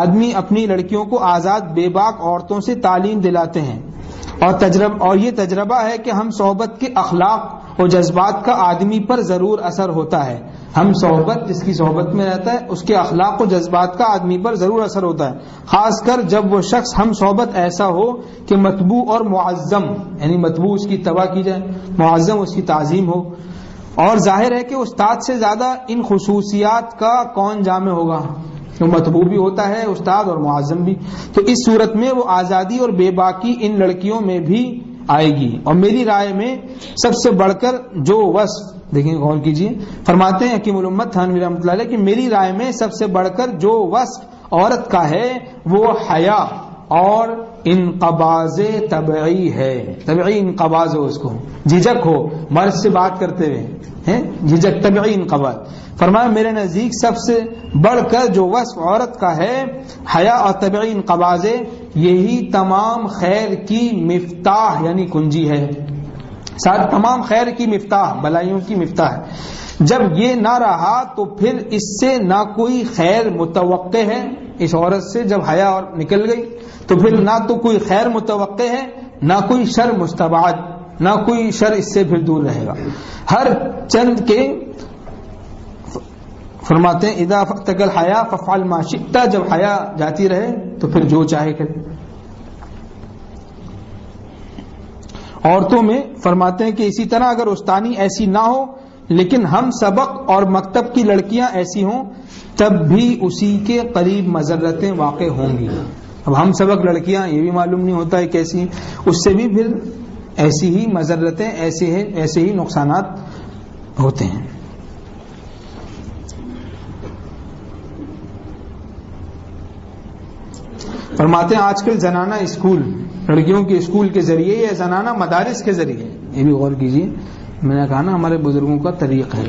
آدمی اپنی لڑکیوں کو آزاد بے باک عورتوں سے تعلیم دلاتے ہیں اور یہ تجربہ ہے کہ ہم صحبت کے اخلاق اور جذبات کا آدمی پر ضرور اثر ہوتا ہے. ہم جس کی صحبت میں رہتا ہے اس کے اخلاق و جذبات کا آدمی پر ضرور اثر ہوتا ہے، خاص کر جب وہ شخص ہم صحبت ایسا ہو کہ مطبوع اور معظم، یعنی مطبوع اس کی اتباع کی جائے، معظم اس کی تعظیم ہو. اور ظاہر ہے کہ استاد سے زیادہ ان خصوصیات کا کون جامع ہوگا؟ تو مطبوع بھی ہوتا ہے استاد اور معظم بھی. تو اس صورت میں وہ آزادی اور بے باکی ان لڑکیوں میں بھی آئے گی. اور میری رائے میں سب سے بڑھ کر جو وصف، دیکھیں غور کیجئے، فرماتے ہیں حکیم الامت تھانوی رحمۃ اللہ علیہ کہ میری رائے میں سب سے بڑھ کر جو وصف عورت کا ہے وہ حیا اور انقباض طبعی ہے. طبعی انقباض ہو، اس کو جھجک ہو مرد سے بات کرتے ہوئے، جھجک، طبعی انقباض. فرمایا میرے نزدیک سب سے بڑھ کر جو وصف عورت کا ہے حیا اور طبعی انقباض ہے، یہی تمام خیر کی مفتاح یعنی کنجی ہے. تمام خیر کی مفتاح، بلائیوں کی مفتاح ہے. جب یہ نہ رہا تو پھر اس سے نہ کوئی خیر متوقع ہے. اس عورت سے جب حیا اور نکل گئی تو پھر نہ تو کوئی خیر متوقع ہے، نہ کوئی شر مستبعد، نہ کوئی شر اس سے پھر دور رہے گا. ہر چند کے فرماتے ہیں اذا فقتک الحیا فافعل ما شئت، جب حیا جاتی رہے تو پھر جو چاہے کرے. عورتوں میں فرماتے ہیں کہ اسی طرح اگر استانی ایسی نہ ہو لیکن ہم سبق اور مکتب کی لڑکیاں ایسی ہوں تب بھی اسی کے قریب مضرتیں واقع ہوں گی. اب ہم سبق لڑکیاں یہ بھی معلوم نہیں ہوتا ہے کیسی، اس سے بھی پھر ایسی ہی مضرتیں، ایسے ہی نقصانات ہوتے ہیں. فرماتے ہیں آج کل زنانہ اسکول، لڑکیوں کے اسکول کے ذریعے یا زنانہ مدارس کے ذریعے، یہ بھی غور کیجیے، میں نے کہا نا ہمارے بزرگوں کا طریق ہے.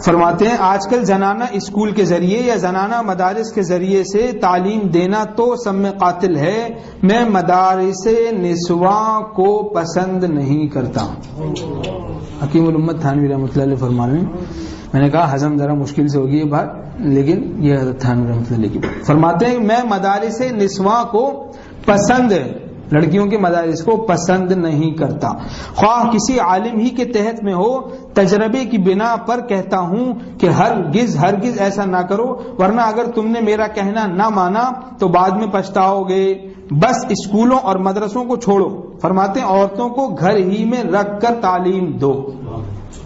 فرماتے ہیں آج کل زنانہ اسکول کے ذریعے یا زنانہ مدارس کے ذریعے سے تعلیم دینا تو سم قاتل ہے. میں مدارس نسواں کو پسند نہیں کرتا. حکیم الامت تھانوی رحمۃ اللہ علیہ فرمانے، میں نے کہا ہضم ذرا مشکل سے ہوگی یہ بات، لیکن یہ حضرت تھانوی رحمۃ اللہ علیہ کی بات. فرماتے ہیں میں مدارس نسواں کو پسند، لڑکیوں کے مدارس کو پسند نہیں کرتا، خواہ کسی عالم ہی کے تحت میں ہو. تجربے کی بنا پر کہتا ہوں کہ ہرگز ایسا نہ کرو، ورنہ اگر تم نے میرا کہنا نہ مانا تو بعد میں پچھتاؤ گے. بس اسکولوں اور مدرسوں کو چھوڑو. فرماتے ہیں عورتوں کو گھر ہی میں رکھ کر تعلیم دو.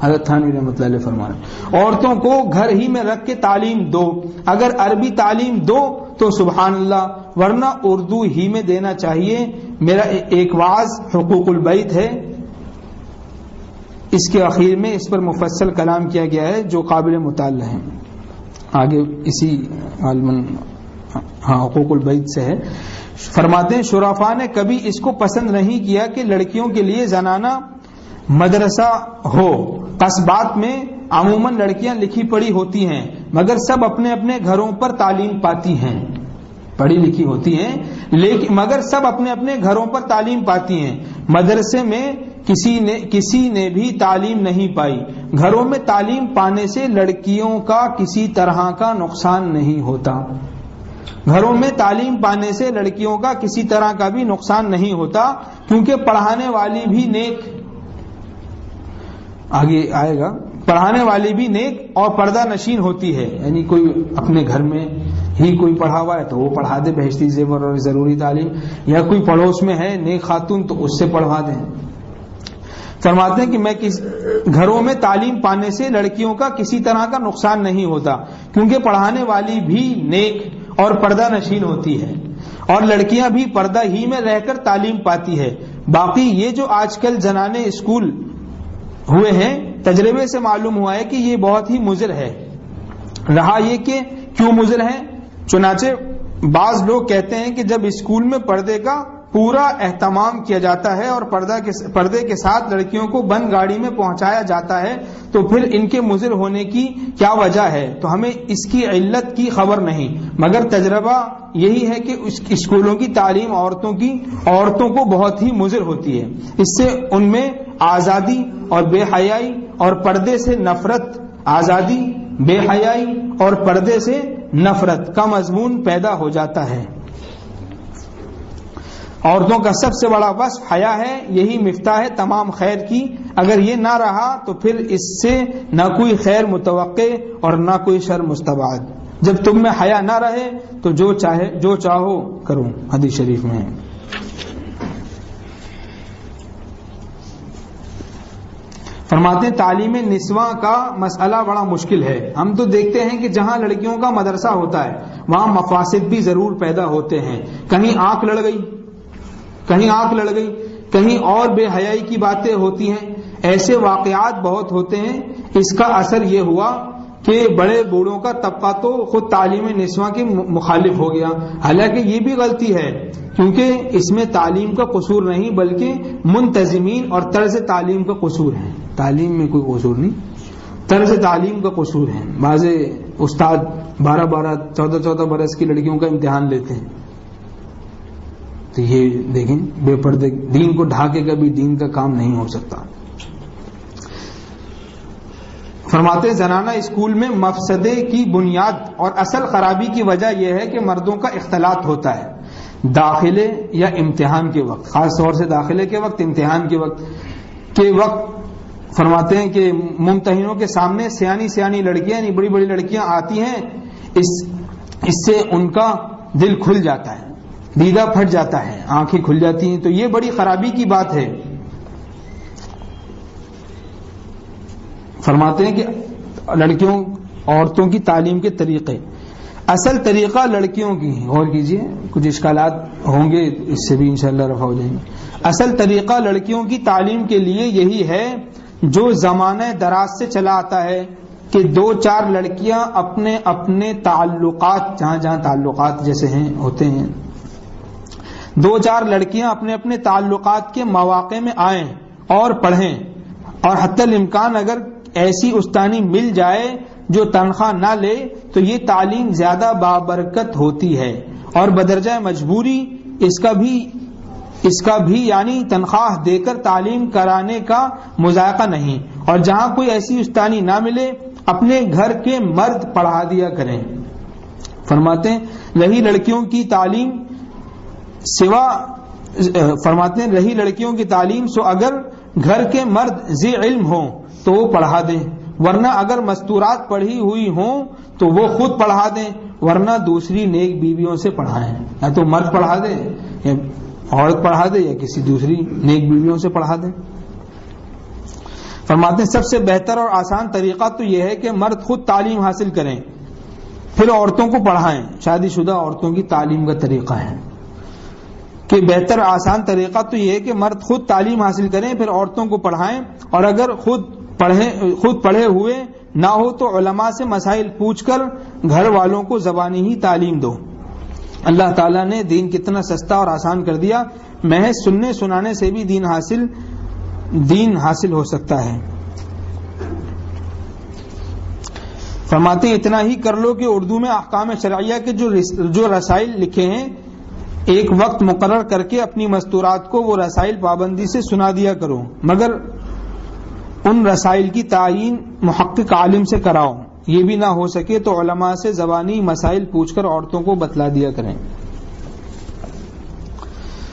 حضرت تھانوی رحمۃ اللہ علیہ فرمانے عورتوں کو گھر ہی میں رکھ کے تعلیم دو. اگر عربی تعلیم دو تو سبحان اللہ، ورنہ اردو ہی میں دینا چاہیے. میرا ایک واعظ حقوق البیت ہے، اس کے اخیر میں اس پر مفصل کلام کیا گیا ہے جو قابل مطالعہ ہے. آگے اسی حقوق البیت سے ہے. فرماتے ہیں شرفاء نے کبھی اس کو پسند نہیں کیا کہ لڑکیوں کے لیے زنانہ مدرسہ ہو. قصبات میں عموماً لڑکیاں لکھی پڑھی ہوتی ہیں مگر سب اپنے اپنے گھروں پر تعلیم پاتی ہیں. پڑھی لکھی ہوتی ہیں لیکن مگر سب اپنے اپنے گھروں پر تعلیم پاتی ہیں. مدرسے میں کسی نے بھی تعلیم نہیں پائی. گھروں میں تعلیم پانے سے لڑکیوں کا کسی طرح کا نقصان نہیں ہوتا. گھروں میں تعلیم پانے سے لڑکیوں کا کسی طرح کا بھی نقصان نہیں ہوتا، کیونکہ پڑھانے والی بھی نیک، آگے آئے گا، پڑھانے والی بھی نیک اور پردہ نشین ہوتی ہے. یعنی کوئی اپنے گھر میں ہی کوئی پڑھا ہوا ہے تو وہ پڑھا دے بہشتی زیور اور ضروری تعلیم، یا کوئی پڑوس میں ہے نیک خاتون تو اس سے پڑھوا دیں. فرماتے ہیں کہ گھروں میں تعلیم پانے سے لڑکیوں کا کسی طرح کا نقصان نہیں ہوتا، کیونکہ پڑھانے والی بھی نیک اور پردہ نشین ہوتی ہے، اور لڑکیاں بھی پردہ ہی میں رہ کر تعلیم پاتی ہے. باقی یہ جو آج کل زنانے اسکول ہوئے ہیں، تجربے سے معلوم ہوا ہے کہ یہ بہت ہی مضر ہے. رہا یہ کہ کیوں مضر ہے، چنانچہ بعض لوگ کہتے ہیں کہ جب اسکول میں پردے کا پورا اہتمام کیا جاتا ہے اور پردے کے ساتھ لڑکیوں کو بند گاڑی میں پہنچایا جاتا ہے تو پھر ان کے مضر ہونے کی کیا وجہ ہے، تو ہمیں اس کی علت کی خبر نہیں، مگر تجربہ یہی ہے کہ اسکولوں کی تعلیم عورتوں کو بہت ہی مضر ہوتی ہے. اس سے ان میں آزادی اور بے حیائی اور پردے سے نفرت، آزادی، بے حیائی اور پردے سے نفرت کا مضمون پیدا ہو جاتا ہے. عورتوں کا سب سے بڑا وصف حیا ہے، یہی مفتاح ہے تمام خیر کی. اگر یہ نہ رہا تو پھر اس سے نہ کوئی خیر متوقع اور نہ کوئی شر مستبعد. جب تم میں حیا نہ رہے تو جو چاہو کرو، حدیث شریف میں ہے. فرماتے ہیں تعلیم نسواں کا مسئلہ بڑا مشکل ہے. ہم تو دیکھتے ہیں کہ جہاں لڑکیوں کا مدرسہ ہوتا ہے وہاں مفاسد بھی ضرور پیدا ہوتے ہیں. کہیں آنکھ لڑ گئی، کہیں اور بے حیائی کی باتیں ہوتی ہیں. ایسے واقعات بہت ہوتے ہیں. اس کا اثر یہ ہوا کہ بڑے بوڑھوں کا طبقہ تو خود تعلیم نسواں کے مخالف ہو گیا. حالانکہ یہ بھی غلطی ہے، کیونکہ اس میں تعلیم کا قصور نہیں بلکہ منتظمین اور طرز تعلیم کا قصور ہے. تعلیم میں کوئی قصور نہیں، طرز تعلیم کا قصور ہے. بعض استاد 12 14 برس کی لڑکیوں کا امتحان لیتے ہیں، تو یہ دیکھیں بے پردے دین کو ڈھاکے کا بھی دین کا کام نہیں ہو سکتا. فرماتے زنانہ اسکول میں مفسدے کی بنیاد اور اصل خرابی کی وجہ یہ ہے کہ مردوں کا اختلاط ہوتا ہے داخلے یا امتحان کے وقت، خاص طور سے داخلے کے وقت، امتحان کے وقت. فرماتے ہیں کہ ممتحنوں کے سامنے سیانی لڑکیاں، یعنی بڑی بڑی لڑکیاں آتی ہیں، اس سے ان کا دل کھل جاتا ہے، دیدہ پھٹ جاتا ہے، آنکھیں کھل جاتی ہیں. تو یہ بڑی خرابی کی بات ہے. فرماتے ہیں کہ عورتوں کی تعلیم کے طریقے، اصل طریقہ لڑکیوں کی، غور کیجئے کچھ اشکالات ہوں گے اس سے بھی انشاءاللہ رفع ہو جائیں گے. اصل طریقہ لڑکیوں کی تعلیم کے لیے یہی ہے جو زمانہ دراز سے چلا آتا ہے کہ 2-4 لڑکیاں اپنے تعلقات، جہاں تعلقات جیسے ہوتے ہیں، 2-4 لڑکیاں اپنے تعلقات کے مواقع میں آئیں اور پڑھیں، اور حتی الامکان اگر ایسی استانی مل جائے جو تنخواہ نہ لے تو یہ تعلیم زیادہ بابرکت ہوتی ہے، اور بدرجہ مجبوری اس کا بھی یعنی تنخواہ دے کر تعلیم کرانے کا مذائقہ نہیں. اور جہاں کوئی ایسی استانی نہ ملے اپنے گھر کے مرد پڑھا دیا کریں. فرماتے ہیں رہی لڑکیوں کی تعلیم سو اگر گھر کے مرد ذی علم ہوں تو وہ پڑھا دیں، ورنہ اگر مستورات پڑھی ہوئی ہوں تو وہ خود پڑھا دیں، ورنہ دوسری نیک بیویوں سے پڑھائیں. یا تو مرد پڑھا دے یا عورت پڑھا دے یا کسی دوسری نیک بیویوں سے پڑھا دیں. فرماتے ہیں سب سے بہتر اور آسان طریقہ تو یہ ہے کہ مرد خود تعلیم حاصل کریں پھر عورتوں کو پڑھائیں. شادی شدہ عورتوں کی تعلیم کا طریقہ ہے کہ بہتر آسان طریقہ تو یہ ہے کہ مرد خود تعلیم حاصل کریں پھر عورتوں کو پڑھائیں، اور اگر خود پڑھے ہوئے نہ ہو تو علماء سے مسائل پوچھ کر گھر والوں کو زبانی ہی تعلیم دو. اللہ تعالیٰ نے دین کتنا سستا اور آسان کر دیا، محض سننے سنانے سے بھی دین حاصل ہو سکتا ہے. فرماتے ہیں اتنا ہی کر لو کہ اردو میں احکام شرعیہ کے جو رسائل لکھے ہیں ایک وقت مقرر کر کے اپنی مستورات کو وہ رسائل پابندی سے سنا دیا کرو، مگر ان رسائل کی تعیین محقق عالم سے کراؤ، یہ بھی نہ ہو سکے تو علماء سے زبانی مسائل پوچھ کر عورتوں کو بتلا دیا کریں۔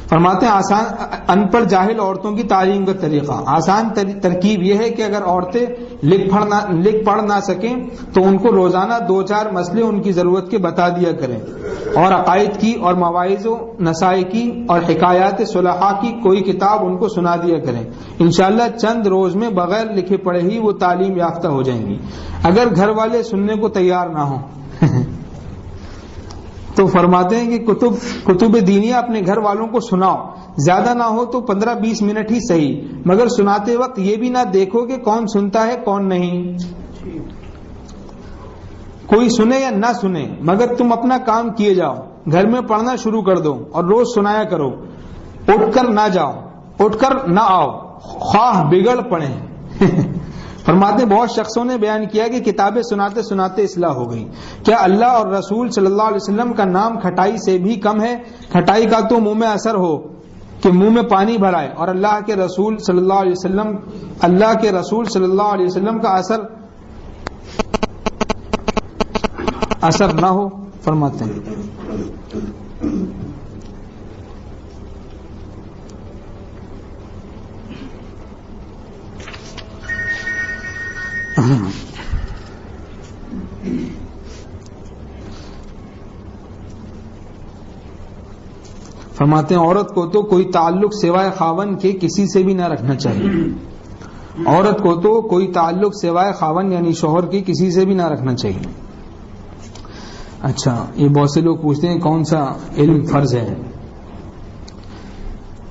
فرماتے ہیں آسان ان پڑھ جاہل عورتوں کی تعلیم کا طریقہ، آسان ترکیب یہ ہے کہ اگر عورتیں لکھ پڑھ نہ سکیں تو ان کو روزانہ 2-4 مسئلے ان کی ضرورت کے بتا دیا کریں، اور عقائد کی اور مواعظ و نصائح کی اور حکایات صلحاء کی کوئی کتاب ان کو سنا دیا کریں۔ انشاءاللہ چند روز میں بغیر لکھے پڑھے ہی وہ تعلیم یافتہ ہو جائیں گی، اگر گھر والے سننے کو تیار نہ ہوں۔ تو فرماتے ہیں کہ کتب دینیہ اپنے گھر والوں کو سناؤ، زیادہ نہ ہو تو 15-20 منٹ ہی صحیح، مگر سناتے وقت یہ بھی نہ دیکھو کہ کون سنتا ہے کون نہیں، کوئی سنے یا نہ سنے، مگر تم اپنا کام کیے جاؤ، گھر میں پڑھنا شروع کر دو اور روز سنایا کرو، اٹھ کر نہ آؤ، خواہ بگڑ پڑے۔ فرماتے بہت شخصوں نے بیان کیا کہ کتابیں سناتے سناتے اصلاح ہو گئی، کیا اللہ اور رسول صلی اللہ علیہ وسلم کا نام کھٹائی سے بھی کم ہے؟ کھٹائی کا تو منہ میں اثر ہو کہ منہ میں پانی بھرائے، اور اللہ کے رسول صلی اللہ علیہ وسلم کا اثر نہ ہو۔ فرماتے ہیں عورت کو تو کوئی تعلق سوائے خاون کے کسی سے بھی نہ رکھنا چاہیے، عورت کو تو کوئی تعلق سوائے خاون یعنی شوہر کے کسی سے بھی نہ رکھنا چاہیے۔ اچھا، یہ بہت سے لوگ پوچھتے ہیں کون سا علم فرض ہے،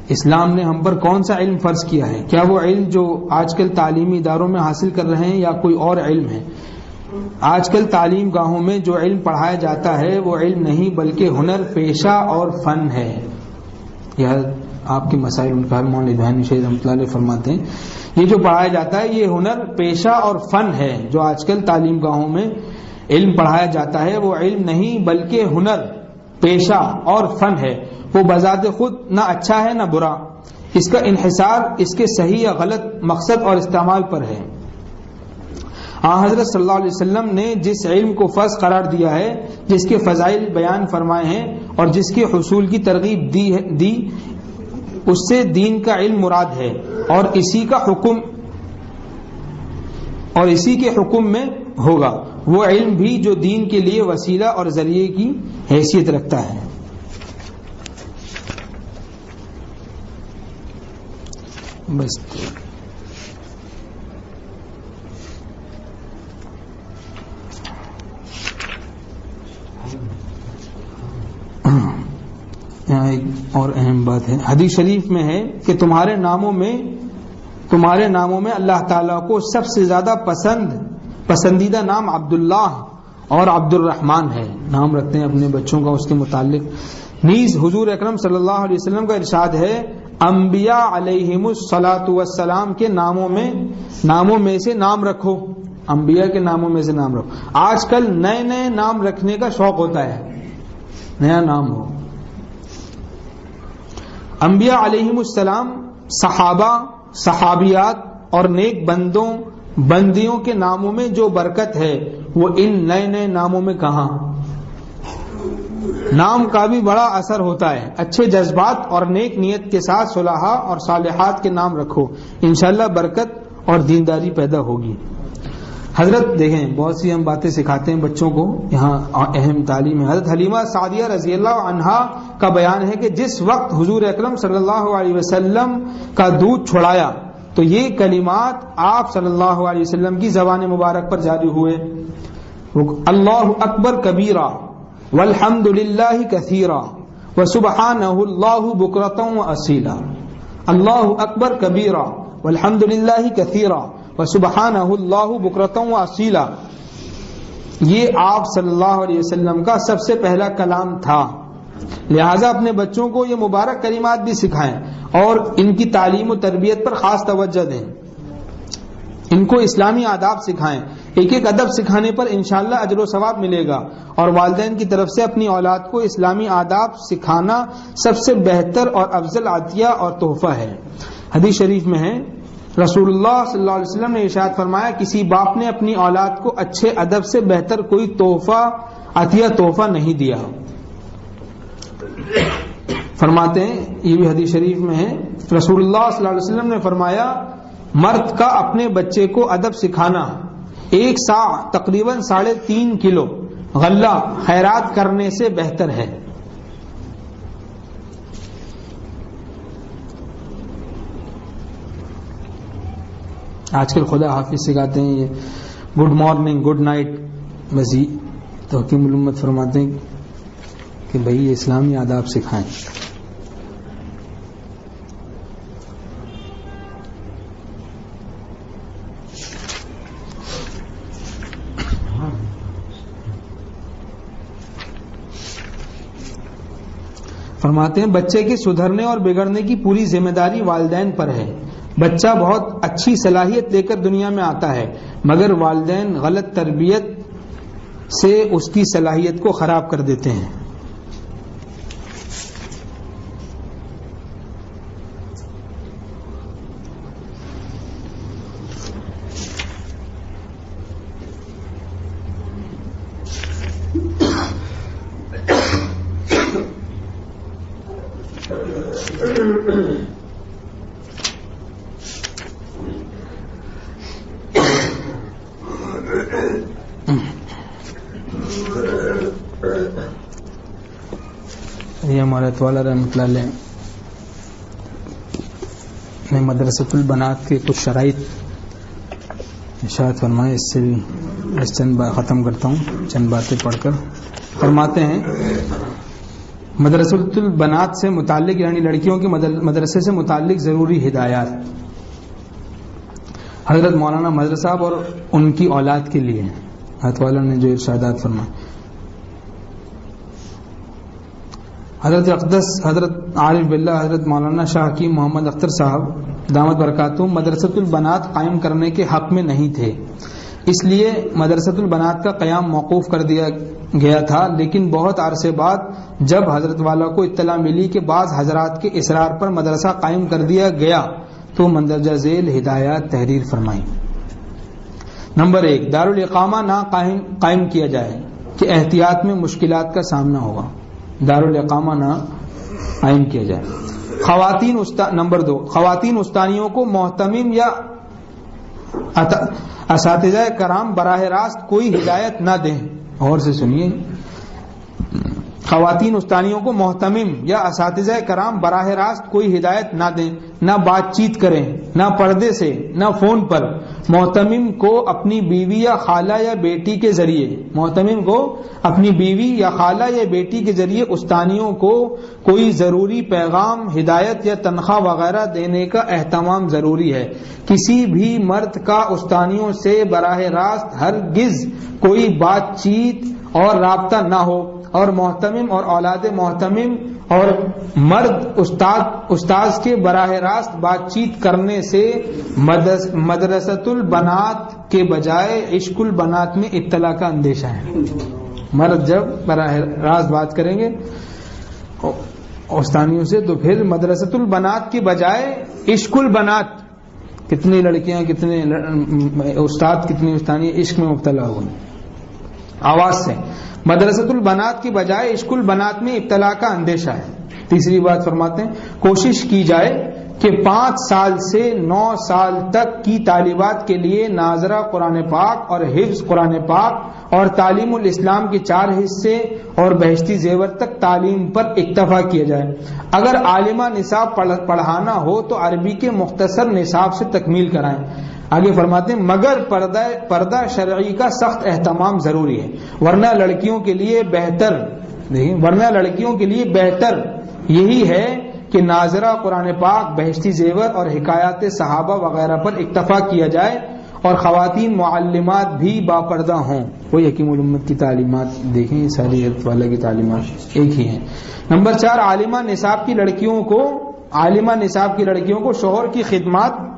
اسلام نے ہم پر کون سا علم فرض کیا ہے؟ کیا وہ علم جو آج کل تعلیمی اداروں میں حاصل کر رہے ہیں یا کوئی اور علم ہے؟ آج کل تعلیم گاہوں میں جو علم پڑھایا جاتا ہے وہ علم نہیں بلکہ ہنر، پیشہ اور فن ہے۔ یہ آپ کے مسائل ان کا مولانا ابراہیم شہید رحمۃ اللہ علیہ فرماتے ہیں یہ جو پڑھایا جاتا ہے یہ ہنر، پیشہ اور فن ہے۔ جو آج کل تعلیم گاہوں میں علم پڑھایا جاتا ہے وہ علم نہیں بلکہ ہنر، پیشہ اور فن ہے۔ وہ بذات خود نہ اچھا ہے نہ برا، اس کا انحصار اس کے صحیح یا غلط مقصد اور استعمال پر ہے۔ حضرت صلی اللہ علیہ وسلم نے جس علم کو فرض قرار دیا ہے، جس کے فضائل بیان فرمائے ہیں اور جس کے حصول کی ترغیب دی اس سے دین کا علم مراد ہے، اور اسی کے حکم میں ہوگا، وہ علم بھی جو دین کے لیے وسیلہ اور ذریعے کی حیثیت رکھتا ہے۔ بس یہاں ایک اور اہم بات ہے، حدیث شریف میں ہے کہ تمہارے ناموں میں اللہ تعالیٰ کو سب سے زیادہ پسندیدہ نام عبداللہ اور عبد الرحمن ہے، نام رکھتے ہیں اپنے بچوں کا اس کے متعلق۔ نیز حضور اکرم صلی اللہ علیہ وسلم کا ارشاد ہے انبیاء علیہم الصلاۃ والسلام کے ناموں میں سے نام رکھو، انبیاء کے ناموں میں سے نام رکھو۔ آج کل نئے نئے نام رکھنے کا شوق ہوتا ہے، نیا نام ہو۔ انبیاء علیہم السلام، صحابہ، صحابیات اور نیک بندیوں کے ناموں میں جو برکت ہے وہ ان نئے نئے ناموں میں کہاں؟ نام کا بھی بڑا اثر ہوتا ہے، اچھے جذبات اور نیک نیت کے ساتھ صلحاء اور صالحات کے نام رکھو، انشاءاللہ برکت اور دینداری پیدا ہوگی۔ حضرت دیکھیں بہت سی ہم باتیں سکھاتے ہیں بچوں کو، یہاں اہم تعلیم ہے۔ حضرت حلیمہ سعدیہ رضی اللہ عنہا کا بیان ہے کہ جس وقت حضور اکرم صلی اللہ علیہ وسلم کا دودھ چھڑایا تو یہ کلمات آپ صلی اللہ علیہ وسلم کی زبان مبارک پر جاری ہوئے، اللہ اکبر کبیرہ والحمد للہ کثیرہ وسبحانہ اللہ بکرۃ واصیلا، اللہ اکبر کبیرہ والحمد للہ کثیرہ وسبحانہ اللہ بکرۃ واصیلا، یہ آپ صلی اللہ علیہ وسلم کا سب سے پہلا کلام تھا۔ لہذا اپنے بچوں کو یہ مبارک کلمات بھی سکھائیں اور ان کی تعلیم و تربیت پر خاص توجہ دیں۔ ان کو اسلامی آداب سکھائیں. ایک ایک ادب سکھانے پر انشاءاللہ اجر و ثواب ملے گا. اور والدین کی طرف سے اپنی اولاد کو اسلامی آداب سکھانا سب سے بہتر اور افضل عطیہ اور تحفہ ہے. حدیث شریف میں ہے رسول اللہ صلی اللہ علیہ وسلم نے ارشاد فرمایا کسی باپ نے اپنی اولاد کو اچھے ادب سے بہتر کوئی تحفہ نہیں دیا. فرماتے ہیں یہ بھی حدیث شریف میں ہے رسول اللہ صلی اللہ علیہ وسلم نے فرمایا مرد کا اپنے بچے کو ادب سکھانا 1 سا تقریباً 3.5 کلو غلہ خیرات کرنے سے بہتر ہے. آج کل خدا حافظ سکھاتے ہیں یہ گڈ مارننگ گڈ نائٹ. بس تو حکیم الامت فرماتے ہیں کہ بھئی یہ اسلامی آداب سکھائیں. فرماتے ہیں بچے کے سدھرنے اور بگڑنے کی پوری ذمہ داری والدین پر ہے. بچہ بہت اچھی صلاحیت لے کر دنیا میں آتا ہے مگر والدین غلط تربیت سے اس کی صلاحیت کو خراب کر دیتے ہیں. یہ ہمارے والا رحمۃ اللہ علیہ نے مدرسۃ البنات کے کچھ شرائط ارشاد فرمائے. اس سے بھی چند بات ختم کرتا ہوں چند باتیں پڑھ کر. فرماتے ہیں مدرسۃ البنات سے متعلق یعنی لڑکیوں کے مدرسے سے متعلق ضروری ہدایات حضرت مولانا مدر صاحب اور ان کی اولاد کے لیے حضرت والا نے جو ارشادات فرمائے. حضرت اقدس حضرت عارف باللہ حضرت مولانا شاہ حکیم محمد اختر صاحب دامت برکاتہم مدرسۃ البنات قائم کرنے کے حق میں نہیں تھے, اس لیے مدرسۃ البنات کا قیام موقوف کر دیا گیا تھا. لیکن بہت عرصے بعد جب حضرت والا کو اطلاع ملی کہ بعض حضرات کے اصرار پر مدرسہ قائم کر دیا گیا تو مندرجہ ذیل ہدایات تحریر فرمائی. نمبر 1 دارالاقامہ نہ قائم کیا جائے کہ احتیاط میں مشکلات کا سامنا ہوگا. دارالاقامہ نہ قائم کیا جائے. نمبر 2 خواتین استانیوں کو محتمم یا اساتذہ کرام براہ راست کوئی ہدایت نہ دیں. اور سے سنیے, خواتین استانیوں کو محتمم یا اساتذہ کرام براہ راست کوئی ہدایت نہ دیں, نہ بات چیت کریں, نہ پردے سے, نہ فون پر. محتمم کو اپنی بیوی یا خالہ یا بیٹی کے ذریعے استانیوں کو کوئی ضروری پیغام, ہدایت یا تنخواہ وغیرہ دینے کا اہتمام ضروری ہے. کسی بھی مرد کا استانیوں سے براہ راست ہرگز کوئی بات چیت اور رابطہ نہ ہو, اور محتمم اور اولاد محتمم اور مرد استاذ کے براہ راست بات چیت کرنے سے مدرسۃ البنات کے بجائے عشق البنات میں اطلاع کا اندیشہ ہے. مرد جب براہ راست بات کریں گے استانیوں سے تو پھر مدرسۃ البنات کے بجائے عشق البنات, کتنی لڑکیاں کتنے استاد کتنی استانی عشق میں مبتلا ہوئے آواز سے. مدرسۃ البنات کی بجائے عشق البنات میں ابتلا کا اندیشہ ہے. تیسری بات فرماتے ہیں کوشش کی جائے کہ 5 سال سے 9 سال تک کی طالبات کے لیے ناظرہ قرآن پاک اور حفظ قرآن پاک اور تعلیم الاسلام کے 4 حصے اور بہشتی زیور تک تعلیم پر اکتفا کیا جائے. اگر عالمہ نصاب پڑھانا ہو تو عربی کے مختصر نصاب سے تکمیل کرائیں. آگے فرماتے ہیں مگر پردہ شرعی کا سخت اہتمام ضروری ہے, ورنہ لڑکیوں کے لیے بہتر یہی ہے کہ ناظرہ قرآن پاک, بہشتی زیور اور حکایات صحابہ وغیرہ پر اکتفا کیا جائے اور خواتین معلمات بھی باپردہ ہوں. وہی حکیم الامت کی تعلیمات دیکھیں, ساری والا کی تعلیمات ایک ہی ہیں. نمبر 4 عالمہ نصاب کی لڑکیوں کو شوہر کی خدمات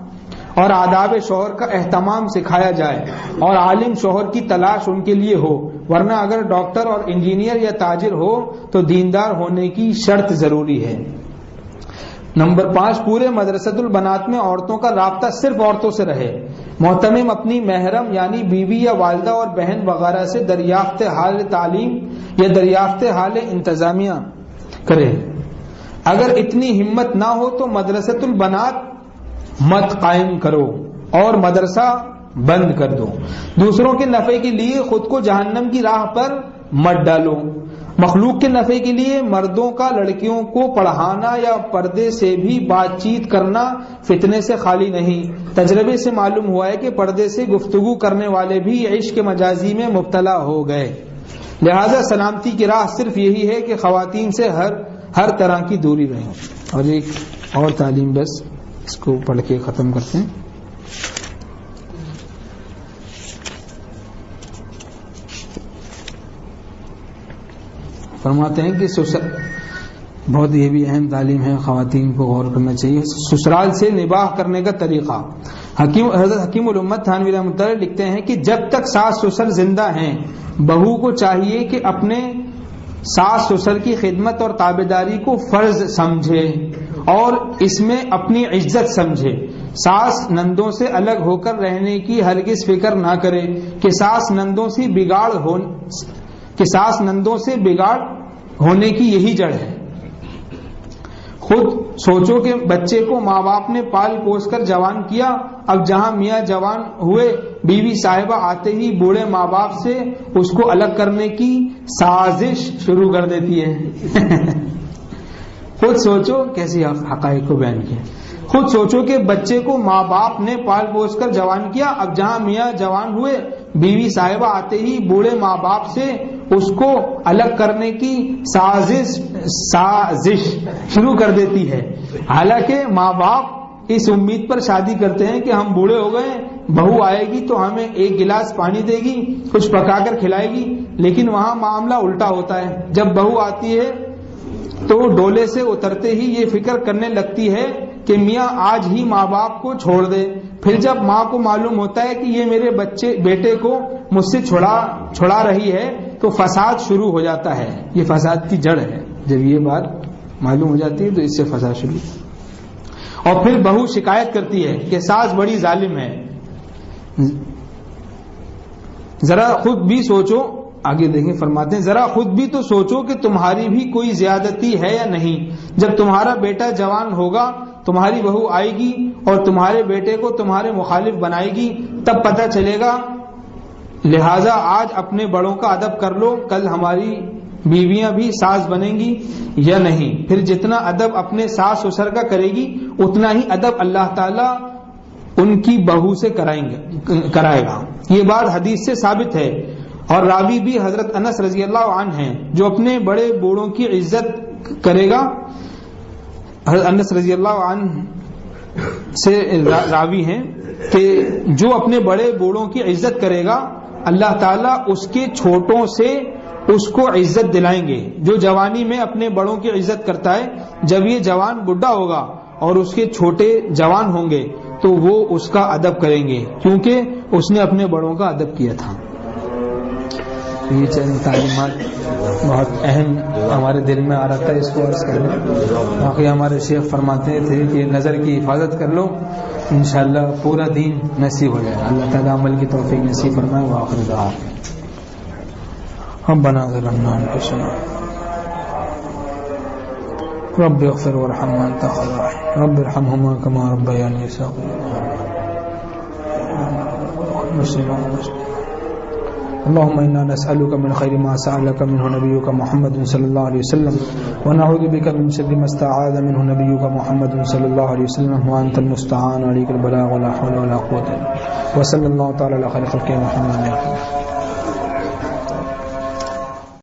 اور آداب شوہر کا اہتمام سکھایا جائے اور عالم شوہر کی تلاش ان کے لیے ہو، ورنہ اگر ڈاکٹر اور انجینئر یا تاجر ہو تو دیندار ہونے کی شرط ضروری ہے۔ نمبر 5، پورے مدرسۃ البنات میں عورتوں کا رابطہ صرف عورتوں سے رہے۔ محتمم اپنی محرم یعنی بیوی یا والدہ اور بہن وغیرہ سے دریافت حال تعلیم یا دریافت حال انتظامیہ کرے۔ اگر اتنی ہمت نہ ہو تو مدرسۃ البنات مت قائم کرو اور مدرسہ بند کر دو۔ دوسروں کے نفع کے لیے خود کو جہنم کی راہ پر مت ڈالو۔ مخلوق کے نفع کے لیے مردوں کا لڑکیوں کو پڑھانا یا پردے سے بھی بات چیت کرنا فتنے سے خالی نہیں۔ تجربے سے معلوم ہوا ہے کہ پردے سے گفتگو کرنے والے بھی عشق مجازی میں مبتلا ہو گئے۔ لہذا سلامتی کی راہ صرف یہی ہے کہ خواتین سے ہر طرح کی دوری رہیں۔ اور ایک اور تعلیم، بس اس کو پڑھ کے ختم کرتے ہیں۔ فرماتے ہیں کہ بہت یہ بھی اہم تعلیم ہے، خواتین کو غور کرنا چاہیے۔ سسرال سے نباہ کرنے کا طریقہ۔ حضرت حکیم الامت تھانوی رحمۃ اللہ لکھتے ہیں کہ جب تک ساس سسر زندہ ہیں بہو کو چاہیے کہ اپنے ساس سسر کی خدمت اور تابعداری کو فرض سمجھے اور اس میں اپنی عزت سمجھے۔ ساس نندوں سے الگ ہو کر رہنے کی ہرگز فکر نہ کرے کہ ساس نندوں سے بگاڑ ہونے کی یہی جڑ ہے۔ خود سوچو کہ بچے کو ماں باپ نے پال پوس کر جوان کیا، اب جہاں میاں جوان ہوئے بیوی صاحبہ آتے ہی بوڑھے ماں باپ سے اس کو الگ کرنے کی سازش شروع کر دیتی ہے۔ خود سوچو، کیسی حقائق کو بیان کیا۔ خود سوچو کہ بچے کو ماں باپ نے پال پوس کر جوان کیا، اب جہاں میاں جوان ہوئے بیوی صاحبہ آتے ہی بوڑھے ماں باپ سے اس کو الگ کرنے کی سازش شروع کر دیتی ہے۔ حالانکہ ماں باپ اس امید پر شادی کرتے ہیں کہ ہم بوڑھے ہو گئے، بہو آئے گی تو ہمیں ایک گلاس پانی دے گی، کچھ پکا کر کھلائے گی، لیکن وہاں معاملہ الٹا ہوتا ہے۔ جب بہو آتی ہے تو ڈولے سے اترتے ہی یہ فکر کرنے لگتی ہے کہ میاں آج ہی ماں باپ کو چھوڑ دے۔ پھر جب ماں کو معلوم ہوتا ہے کہ یہ میرے بیٹے کو مجھ سے چھڑا رہی ہے تو فساد شروع ہو جاتا ہے۔ یہ فساد کی جڑ ہے۔ جب یہ بات معلوم ہو جاتی ہے تو اس سے فساد شروع۔ اور پھر بہو شکایت کرتی ہے کہ ساس بڑی ظالم ہے۔ ذرا خود بھی سوچو، آگے دیکھیں فرماتے ہیں، ذرا خود بھی تو سوچو کہ تمہاری بھی کوئی زیادتی ہے یا نہیں۔ جب تمہارا بیٹا جوان ہوگا تمہاری بہو آئے گی اور تمہارے بیٹے کو تمہارے مخالف بنائے گی، تب پتہ چلے گا۔ لہذا آج اپنے بڑوں کا ادب کر لو، کل ہماری بیویاں بھی ساس بنیں گی یا نہیں۔ پھر جتنا ادب اپنے ساس سسر کا کرے گی اتنا ہی ادب اللہ تعالیٰ ان کی بہو سے کرائے گا۔ یہ بات حدیث سے ثابت ہے اور راوی بھی حضرت انس رضی اللہ عنہ ہیں جو اپنے بڑے بوڑھوں کی عزت کرے گا۔ حضرت انس رضی اللہ عنہ سے راوی ہیں کہ جو اپنے بڑے بوڑھوں کی عزت کرے گا اللہ تعالیٰ اس کے چھوٹوں سے اس کو عزت دلائیں گے۔ جو جوانی میں اپنے بڑوں کی عزت کرتا ہے جب یہ جوان بڈھا ہوگا اور اس کے چھوٹے جوان ہوں گے تو وہ اس کا ادب کریں گے کیونکہ اس نے اپنے بڑوں کا ادب کیا تھا۔ یہ چند تعلیمات بہت اہم ہمارے دل میں آ رہا تھا، اس کو عرض کرنے۔ باقی ہمارے شیخ فرماتے تھے کہ نظر کی حفاظت کر لو، انشاءاللہ پورا دین نصیب ہو جائے۔ اللہ تعالیٰ عمل کی توفیق نصیب فرمائے۔ وآخر دعوانا ربنا ظلمنا انفسنا رب اغفر وارحم وانت خير الراحمين رب ارحمهما كما ربياني صغيرا اللهم إنا نسألك من خير ما سألك منه نبيك محمد صلى الله عليه وسلم ونعوذ بك من شر ما استعاذ منه نبيك محمد صلى الله عليه وسلم وأنت المستعان عليك البلاغ ولا حول ولا قوة وصلى الله تعالى على خير خلقه محمد